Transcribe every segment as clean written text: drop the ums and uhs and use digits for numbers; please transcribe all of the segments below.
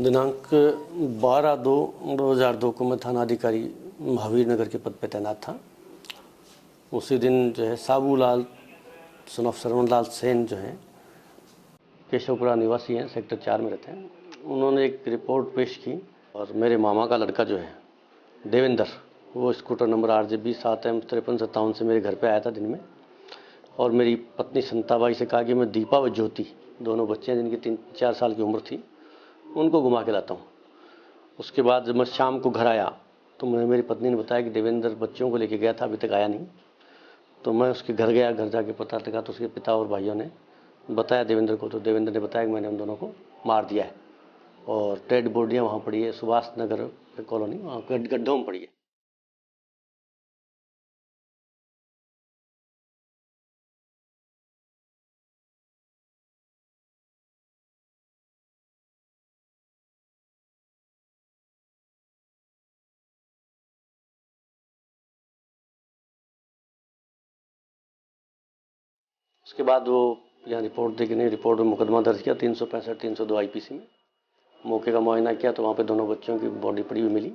दिनांक 12/2/2002 को मैं थाना अधिकारी महावीर नगर के पद पर तैनात था। उसी दिन जो है साबूलाल सन ऑफ श्रवण लाल सेन जो हैं केशवपुरा निवासी हैं, सेक्टर 4 में रहते हैं। उन्होंने एक रिपोर्ट पेश की और मेरे मामा का लड़का जो है देवेंद्र, वो स्कूटर नंबर RJ 7M5357 से मेरे घर पे आया था दिन में, और मेरी पत्नी संताबाई से कहा कि मैं दीपा व ज्योति, दोनों बच्चे हैं जिनकी 3-4 साल की उम्र थी, उनको घुमा के लाता हूँ। उसके बाद जब मैं शाम को घर आया तो मेरी पत्नी ने बताया कि देवेंद्र बच्चों को लेके गया था, अभी तक आया नहीं। तो मैं उसके घर गया, घर जाके पता लगा तो उसके पिता और भाइयों ने बताया देवेंद्र को। तो देवेंद्र ने बताया कि मैंने उन दोनों को मार दिया है और डेड बॉडियाँ वहाँ पड़ी है, सुभाष नगर कॉलोनी, वहाँ गड्ढों में पड़ी है। उसके बाद वो यहाँ रिपोर्ट दे के नहीं, रिपोर्ट में मुकदमा दर्ज किया 365-302 IPC में। मौके का मुआयना किया तो वहाँ पे दोनों बच्चों की बॉडी पड़ी हुई मिली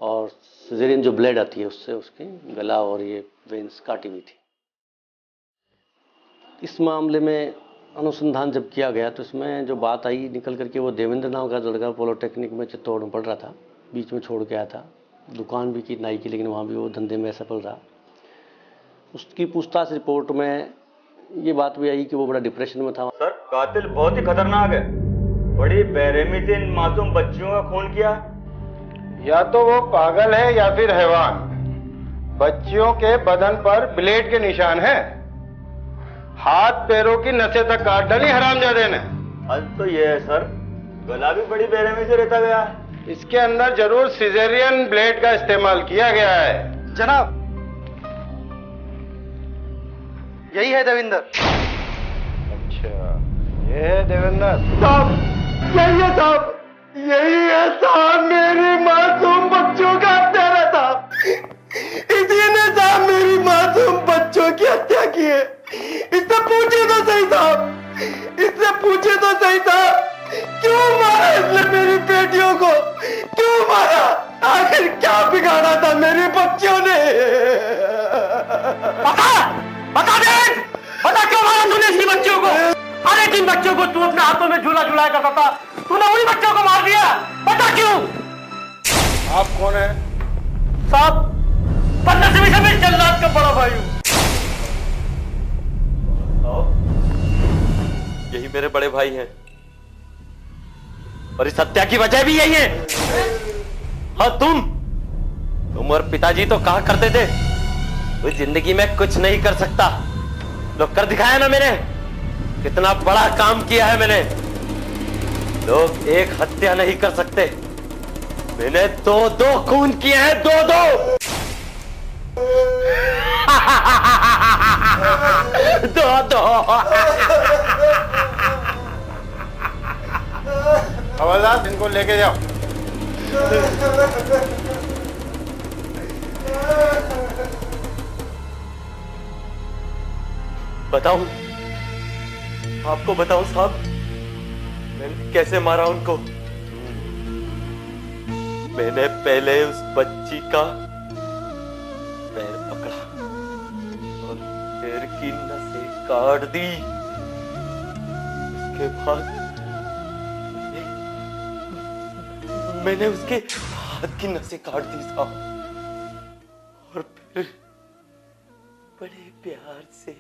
और सिजेरियन जो ब्लेड आती है उससे उसकी गला और ये वेन्स काटी हुई थी। इस मामले में अनुसंधान जब किया गया तो इसमें जो बात आई निकल करके, वो देवेंद्र नाम का लड़का पॉलिटेक्निक में चित्तौड़ में पढ़ रहा था, बीच में छोड़ के आया था, दुकान भी की नाई की, लेकिन वहाँ भी वो धंधे में सफल रहा। उसकी पूछताछ रिपोर्ट में ये बात भी आई कि वो बड़ा डिप्रेशन में था। सर, कातिल बहुत ही खतरनाक है, बड़ी बेरहमी से इन मासूम बच्चियों का खून किया। या तो वो पागल है या फिर हैवान। बच्चियों के बदन पर ब्लेड के निशान हैं, हाथ पैरों की नसें तक काट डाली हरामजादे ने। हद तो ये है सर, गला भी बड़ी बेरहमी से रहता गया। इसके अंदर जरूर सिजेरियन ब्लेड का इस्तेमाल किया गया है। जनाब, यही है देवेंद्र। अच्छा, ये है देवेंद्र साहब, यही है साहब, यही है साहब, मेरी मासूम बच्चों का हत्यारा साहब। इसी ने साहब मेरी मासूम बच्चों की हत्या की है। इससे पूछे तो सही साहब, इससे पूछे तो सही साहब, क्यों मारा इसने मेरी बेटियों को, क्यों मारा? आखिर क्या बिगाड़ा था मेरी बच्चियों ने? बता दे, बता क्यों मारा तूने इसकी बच्चियों को? अरे जिन बच्चों को तू अपने हाथों में झूला झुलाया करता था, तूने उन्हीं बच्चों को मार दिया। बता क्यों? आप कौन है? साहब, 15वीं से मैं जल्लाद का बड़ा भाई हूँ। यही मेरे बड़े भाई हैं और इस हत्या की वजह भी यही है। हाँ, तुम और पिताजी तो कहा करते थे वो जिंदगी में कुछ नहीं कर सकता, लोग कर दिखाया ना मैंने, कितना बड़ा काम किया है मैंने। लोग एक हत्या नहीं कर सकते, मैंने 2-2 खून किए हैं, 2-2 हवलदार, इनको लेके जाओ। बताऊं, आपको बताऊं साहब, मैंने कैसे मारा उनको? मैंने पहले उस बच्ची का पैर पकड़ा और पैर की नसें काट दी। उसके बाद मैंने उसके हाथ की नसें काट दी साहब, और फिर बड़े प्यार से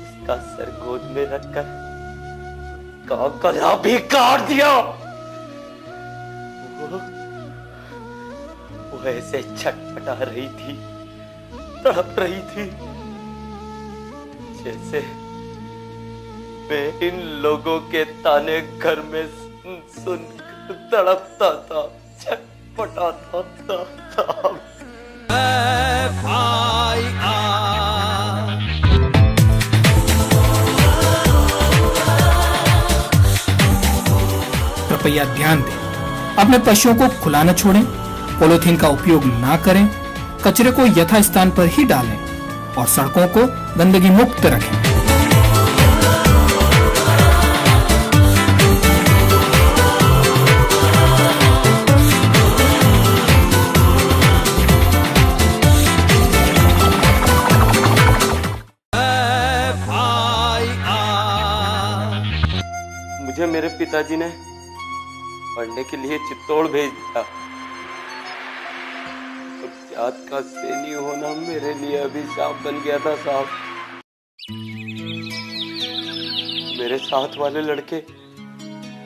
उसका सर गोद में रखकर का गला भी काट दिया। वो ऐसे छटपटा रही थी तड़प रही थी, जैसे मैं इन लोगों के ताने घर में सुन तड़पता था, छटपटाता था साहब। कृपया ध्यान दें, अपने पशुओं को खुला न छोड़ें, पॉलीथीन का उपयोग ना करें, कचरे को यथास्थान पर ही डालें और सड़कों को गंदगी मुक्त रखें। मुझे मेरे पिताजी ने पढ़ने के लिए चित्तौड़ भेज दिया। जात का सैनी होना मेरे लिए अभिशाप बन गया था साहब। मेरे साथ वाले लड़के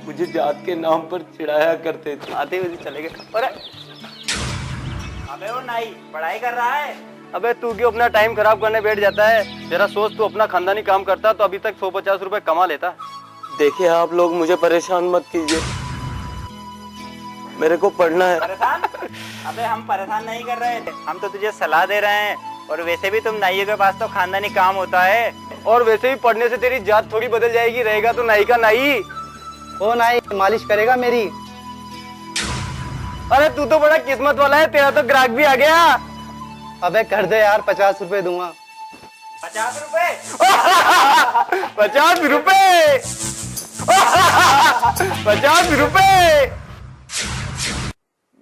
मुझे जात के नाम पर चिढ़ाया करते थे। आते हुए चले गए। अबे वो नाई पढ़ाई कर रहा है। अबे तू क्यों अपना टाइम खराब करने बैठ जाता है? जरा सोच, तू अपना खानदानी काम करता तो अभी तक 150 रुपए कमा लेता। देखिए आप लोग मुझे परेशान मत कीजिए, मेरे को पढ़ना है। परेशान? अबे हम परेशान नहीं कर रहे थे, हम तो तुझे सलाह दे रहे हैं। और वैसे भी तुम नाइयों के पास तो खानदानी काम होता है। और वैसे भी पढ़ने से तेरी जात थोड़ी बदल जाएगी, रहेगा तो नाई का नाई। ओ नाई मालिश करेगा मेरी? अरे तू तो बड़ा किस्मत वाला है, तेरा तो ग्राहक भी आ गया। अबे कर दे यार, 50 रुपए दूंगा। 50 रुपए? 50 रुपए? 50 रुपए?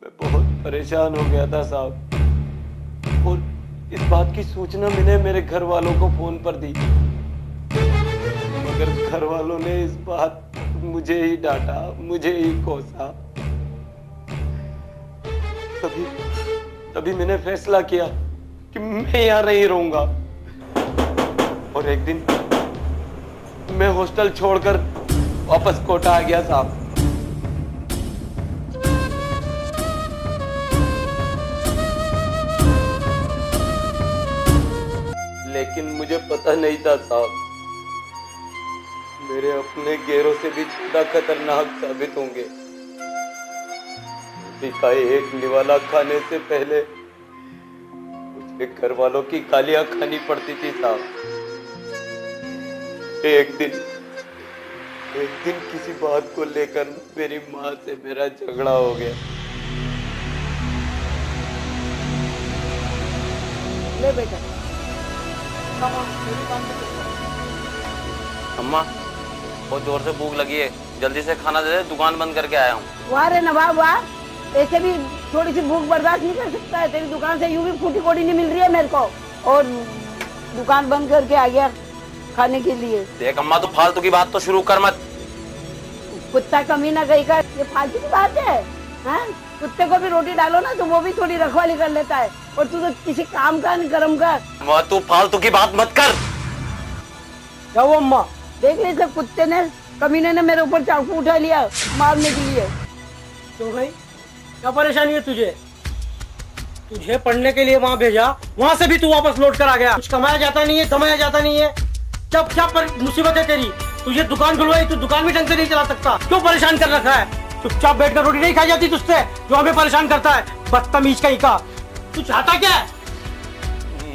मैं बहुत परेशान हो गया था साहब, और इस बात की सूचना मैंने मेरे घर वालों को फोन पर दी, मगर घर वालों ने इस बात मुझे ही डांटा, मुझे ही कोसा। तभी मैंने फैसला किया कि मैं यहाँ नहीं रहूंगा, और एक दिन मैं हॉस्टल छोड़कर वापस कोटा आ गया साहब। लेकिन मुझे पता नहीं था साहब, मेरे अपने गैरों से भी ज्यादा खतरनाक साबित होंगे। का एक निवाला खाने से पहले मुझे घर वालों की गालियां खानी पड़ती थी साहब। एक दिन किसी बात को लेकर मेरी माँ से मेरा झगड़ा हो गया। ले बेटा, अम्मा बहुत जोर से भूख लगी है, जल्दी से खाना दे दे, दुकान बंद करके आया हूँ। वाह रे नवाब वाह, ऐसे भी थोड़ी सी भूख बर्दाश्त नहीं कर सकता है? तेरी दुकान से यूं भी फूटी कोड़ी नहीं मिल रही है मेरे को, और दुकान बंद करके आ गया खाने के लिए। देख अम्मा, तो फालतू की बात तो शुरू कर मत। कुत्ता कमीना कहीं का, ये फालतू की बात है? हाँ? कुत्ते को भी रोटी डालो ना तो वो भी थोड़ी रखवाली कर लेता है, और तू तो किसी काम का नहीं कर्म का। तू फालतू की बात मत कर। क्या वो अम्मा देख ली, सब कुत्ते ने कमीने ने मेरे ऊपर चाकू उठा लिया मारने के लिए। तो भाई क्या परेशानी है तुझे? तुझे पढ़ने के लिए वहाँ भेजा, वहाँ से भी तू वापस लौट कर आ गया। कुछ कमाया जाता नहीं है, कमाया जाता नहीं है। क्या मुसीबत है तेरी? तुझे दुकान खुलवाई, तू दुकान भी ढंग से नहीं चला सकता, क्यों परेशान कर रखा है? चुपचाप बैठकर रोटी नहीं खाई जाती तुझसे, जो हमें परेशान करता है, बदतमीज कहीं का। तू चाहता क्या है?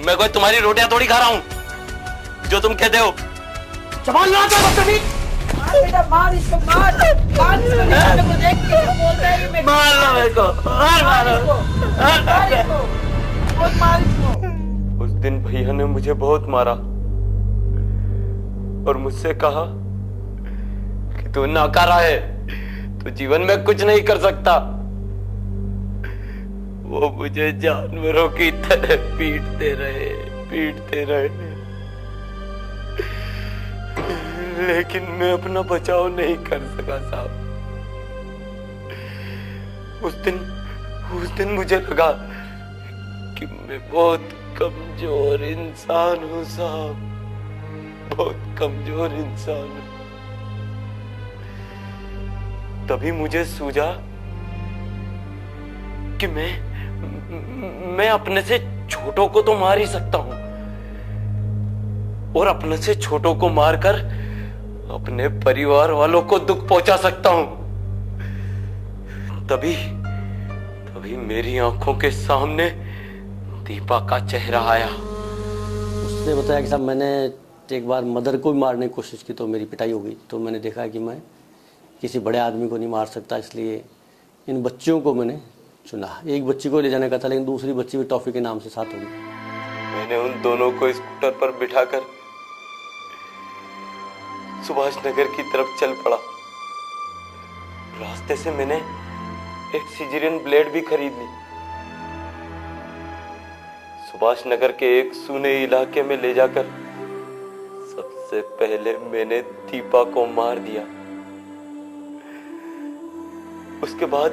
मैं कोई तुम्हारी रोटियां थोड़ी खा रहा हूँ जो तुम कहते हो। जबान लड़ा कर बदतमीज। बेटा मार इसको, मार इसको, देख के बोलता है कि मार लो मेरे को, मार इसको। उस दिन भैया ने मुझे बहुत मारा और मुझसे कहा कि तू नाकारा है, तू जीवन में कुछ नहीं कर सकता। वो मुझे जानवरों की तरह पीटते रहे, लेकिन मैं अपना बचाव नहीं कर सका साहब। उस दिन मुझे लगा कि मैं बहुत कमजोर इंसान हूं साहब, बहुत कमजोर इंसान हूं। तभी मुझे सूझा कि मैं मैं अपने से छोटों को तो मार ही सकता हूं, और अपने से छोटों को मारकर अपने परिवार वालों को दुख पहुंचा सकता हूं। तभी मेरी आंखों के सामने दीपा का चेहरा आया। उसने बताया कि साहब मैंने एक बार मदर को भी मारने की कोशिश की तो मेरी पिटाई हो गई। तो मैंने देखा कि मैं किसी बड़े आदमी को नहीं मार सकता, इसलिए इन बच्चियों को मैंने चुना। एक बच्ची को ले जाने का था, लेकिन दूसरी बच्ची भी टॉफी के नाम से साथ हो गई। मैंने उन दोनों को स्कूटर पर बिठाकर सुभाष नगर की तरफ चल पड़ा। रास्ते से मैंने एक सीजरियन ब्लेड भी खरीद ली। सुभाष नगर के एक सूने इलाके में ले जाकर सबसे पहले मैंने दीपा को मार दिया। उसके बाद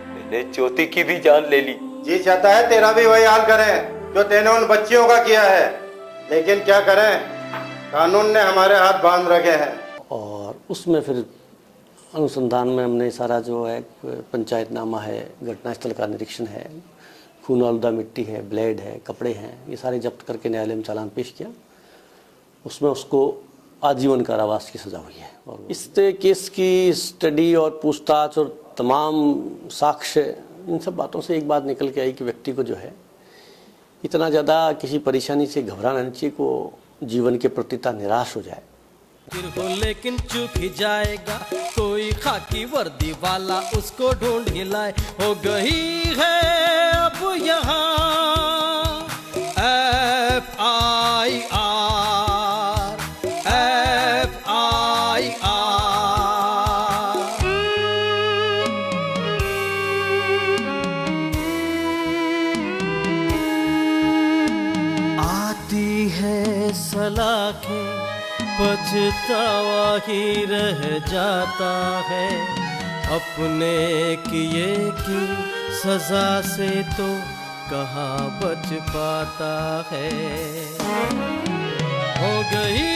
मैंने ज्योति की भी जान ले ली। जी चाहता है तेरा भी वही हाल करें जो तेने उन बच्चियों का किया है, लेकिन क्या करें, कानून ने हमारे हाथ बांध रखे हैं। और उसमें फिर अनुसंधान में हमने सारा जो है पंचायतनामा है, घटनास्थल का निरीक्षण है, खून आलूदा मिट्टी है, ब्लेड है, कपड़े हैं, ये सारे जब्त करके न्यायालय में चालान पेश किया। उसमें उसको आजीवन कारावास की सज़ा हुई है। और इस केस की स्टडी और पूछताछ और तमाम साक्ष्य, इन सब बातों से एक बात निकल के आई कि व्यक्ति को जो है इतना ज़्यादा किसी परेशानी से घबराना नहीं चाहिए को जीवन के प्रति इतना निराश हो जाए। फिर हो लेकिन चूक ही जाएगा, कोई खाकी वर्दी वाला उसको ढूंढ ही लाए। हो गई है अब यहाँ FIR। आती है सलाखें, पछतावा ही रह जाता है। अपने किए की सजा से तो कहाँ बच पाता है। हो गई